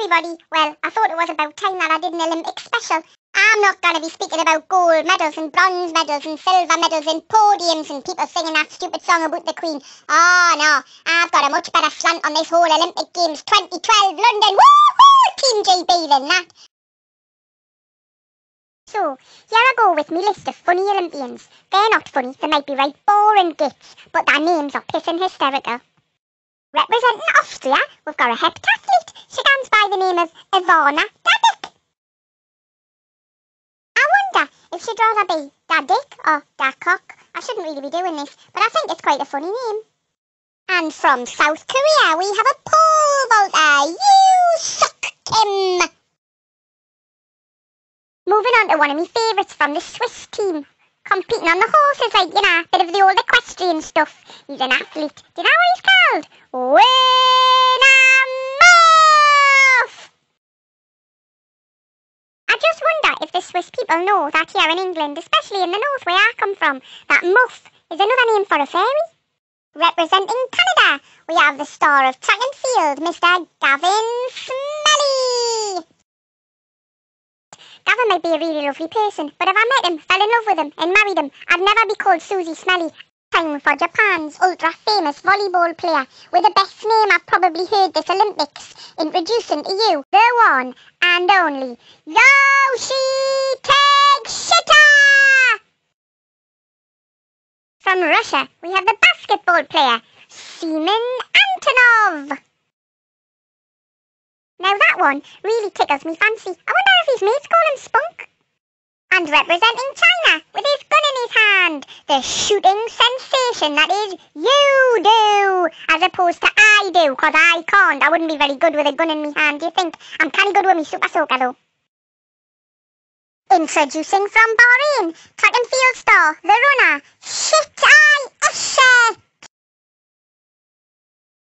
everybody. Well, I thought it was about time that I did an Olympic special. I'm not going to be speaking about gold medals and bronze medals and silver medals and podiums and people singing that stupid song about the Queen. Oh no, I've got a much better slant on this whole Olympic Games 2012 London. Woo-hoo! Team GB than that. So, here I go with me list of funny Olympians. They're not funny, they might be right boring gits, but their names are pissing hysterical. Representing Austria, we've got a heptathlete. She goes by the name of Ivana Dadik. I wonder if she'd rather be Dadik or Dakok. I shouldn't really be doing this, but I think it's quite a funny name. And from South Korea, we have a pole vaulter. You suck, Kim. Moving on to one of my favourites from the Swiss team. Competing on the horses, like, bit of the old equestrian stuff. He's an athlete. Do you know what he's called? Winamath! I just wonder if the Swiss people know that here in England, especially in the north where I come from, that muff is another name for a fairy. Representing Canada, we have the star of track and field, Mr. Gavin Smelly. Gavin might be a really lovely person, but if I met him, fell in love with him and married him, I'd never be called Susie Smelly. Time for Japan's ultra-famous volleyball player with the best name I've probably heard this Olympics, introducing to you the one and only Yoshi Tegshita! From Russia, we have the basketball player, Semen Antonov. Now that one really tickles me fancy. I wonder if his mates call him Spunk. And representing China, with his gun in his hand, the shooting sensation that is you do, as opposed to I do, 'cause I can't. I wouldn't be very good with a gun in my hand, do you think? I'm kinda good with me super soaker though. Introducing from Bahrain, track and field star, the runner, Shit-Eye Eshet.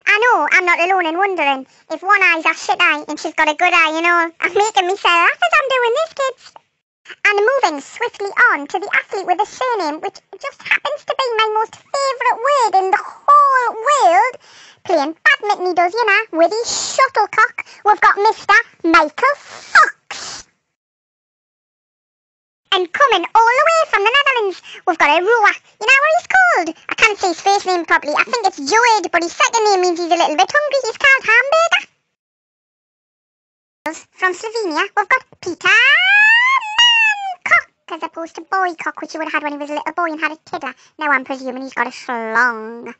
I know, I'm not alone in wondering if one eye's a shit eye and she's got a good eye, I'm making myself laugh as I'm doing this, kids. And moving swiftly on to the athlete with a surname, which just happens to be my most favourite word in the whole world. Playing badminton he does, with his shuttlecock. We've got Mr. Michael Fox. And coming all the way from the Netherlands, we've got a rower. You know what he's called? I can't say his first name properly. I think it's Joed, but his second name means he's a little bit hungry. He's called Hamburger. From Slovenia, we've got Peter Mancock, as opposed to Boycock, which he would have had when he was a little boy and had a tiddler. Now I'm presuming he's got a schlong.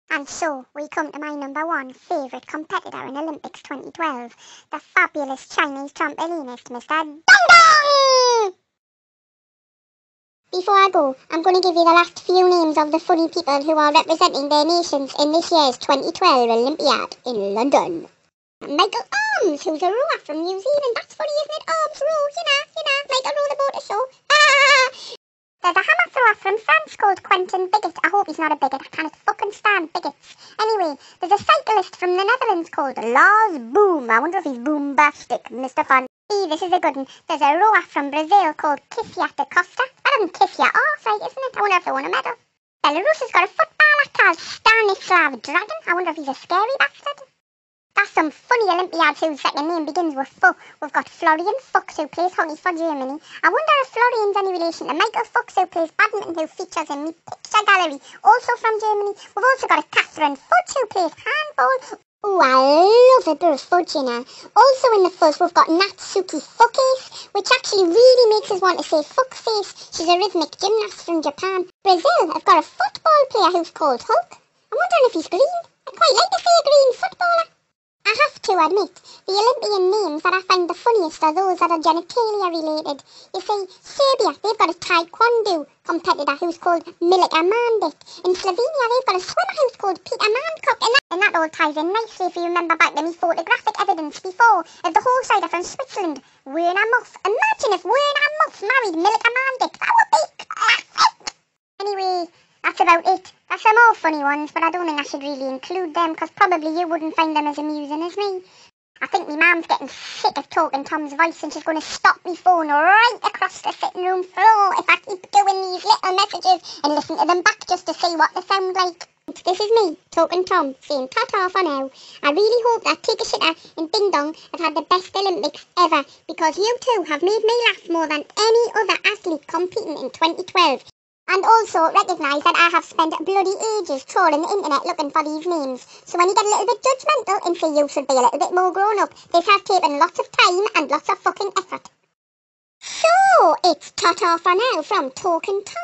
And so, we come to my number one favourite competitor in Olympics 2012, the fabulous Chinese trampolinist, Mr. Dong Dong! Before I go, I'm going to give you the last few names of the funny people who are representing their nations in this year's 2012 Olympiad in London. Michael Arms, who's a rower from New Zealand. That's funny, isn't it? Arms row, Michael row the boat or so. There's a hammer thrower from France called Quentin Bigot. I hope he's not a bigot. I can't fucking stand bigots. Anyway, there's a cyclist from the Netherlands called Lars Boom. I wonder if he's boombastic, Mr. Fun. This is a good one. There's a rower from Brazil called Kifia da Costa. That doesn't kiss your arse, right, isn't it? I wonder if they won a medal. Belarus has got a footballer called Stanislav Dragon. I wonder if he's a scary bastard. That's some funny Olympiads whose second name begins with F. We've got Florian Fuchs, who plays hockey for Germany. I wonder if Florian's any relation to Michael Fuchs, who plays badminton, who features in my picture gallery, also from Germany. We've also got a Catherine Fudge, who plays handball. Ooh, I love a bit of fudge, Also in the fuzz, we've got Natsuki Fukace, which actually really makes us want to say fuckface. She's a rhythmic gymnast from Japan. Brazil have got a football player who's called Hulk. I'm wondering if he's green. I'd quite like to see a green footballer. I have to admit, the Olympian names that I find the funniest are those that are genitalia related. You see, Serbia, they've got a taekwondo competitor who's called Milika Mandic. In Slovenia, they've got a swimmer who's called Peter Mancock. And that all ties in nicely if you remember back to me photographic evidence before of the horse rider from Switzerland, Werner Muff. Imagine if Werner Muff married Milika Mandic. That would be classic! Anyway, that's about it. There's some more funny ones, but I don't think I should really include them, because probably you wouldn't find them as amusing as me. I think my mum's getting sick of talking Tom's voice, and she's going to stop me phone right across the sitting room floor if I keep doing these little messages and listen to them back just to see what they sound like. This is me, Token Tom, saying ta-ta for now. I really hope that Take a Shitter and Ding Dong have had the best Olympics ever, because you two have made me laugh more than any other athlete competing in 2012. And also recognise that I have spent bloody ages trawling the internet looking for these names. So when you get a little bit judgmental and say you should be a little bit more grown up, this has taken lots of time and lots of fucking effort. So, it's ta-ta for now from Token Tom.